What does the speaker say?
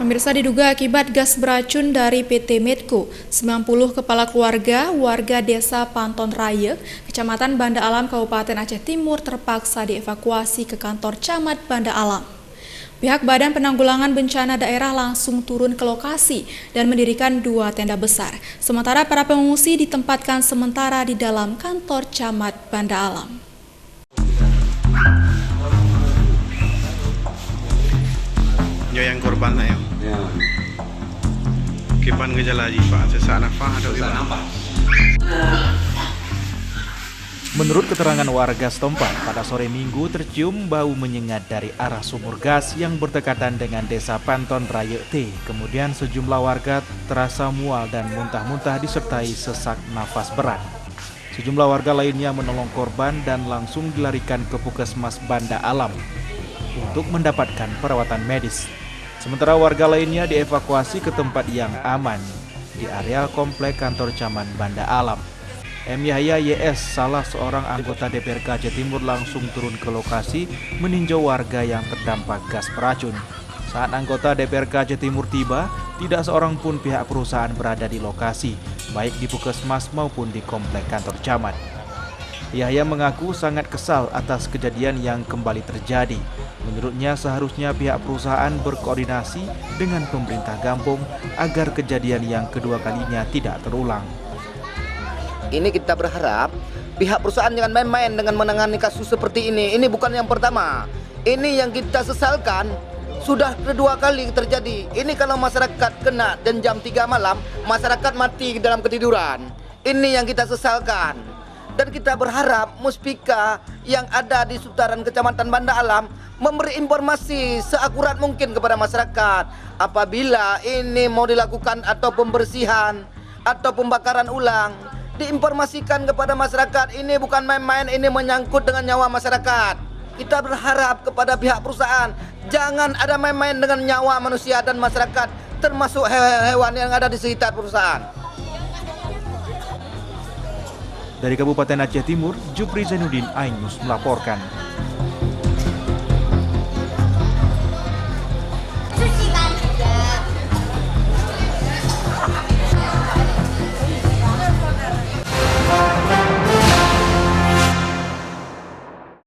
Pemirsa, diduga akibat gas beracun dari PT Medco, 90 kepala keluarga warga desa Panton Raya, Kecamatan Banda Alam, Kabupaten Aceh Timur terpaksa dievakuasi ke kantor Camat Banda Alam. Pihak Badan Penanggulangan Bencana Daerah langsung turun ke lokasi dan mendirikan 2 tenda besar. Sementara para pengungsi ditempatkan sementara di dalam kantor Camat Banda Alam. Yang korban lah ya. Kipan gejala Pak, sesak nafas atau gimana? Menurut keterangan warga setempat, pada sore Minggu tercium bau menyengat dari arah sumur gas yang berdekatan dengan desa Panton Raya T. Kemudian sejumlah warga terasa mual dan muntah-muntah disertai sesak nafas berat. Sejumlah warga lainnya menolong korban dan langsung dilarikan ke Puskesmas Banda Alam untuk mendapatkan perawatan medis. Sementara warga lainnya dievakuasi ke tempat yang aman di areal komplek kantor Camat Banda Alam. M. Yahya YS, salah seorang anggota DPRK Aceh Timur, langsung turun ke lokasi meninjau warga yang terdampak gas beracun. Saat anggota DPRK Aceh Timur tiba, tidak seorang pun pihak perusahaan berada di lokasi, baik di Puskesmas maupun di komplek kantor Camat. Yahya mengaku sangat kesal atas kejadian yang kembali terjadi. Menurutnya seharusnya pihak perusahaan berkoordinasi dengan pemerintah Gampong agar kejadian yang kedua kalinya tidak terulang. Ini kita berharap pihak perusahaan jangan main-main dengan menangani kasus seperti ini. Ini bukan yang pertama. Ini yang kita sesalkan sudah kedua kali terjadi. Ini kalau masyarakat kena dan jam 3 malam, masyarakat mati dalam ketiduran. Ini yang kita sesalkan. Dan kita berharap Muspika yang ada di seputaran Kecamatan Banda Alam memberi informasi seakurat mungkin kepada masyarakat apabila ini mau dilakukan atau pembersihan atau pembakaran ulang. Diinformasikan kepada masyarakat, ini bukan main-main, ini menyangkut dengan nyawa masyarakat. Kita berharap kepada pihak perusahaan jangan ada main-main dengan nyawa manusia dan masyarakat, termasuk hewan yang ada di sekitar perusahaan. Dari Kabupaten Aceh Timur, Jupri Zainuddin, Ainus melaporkan.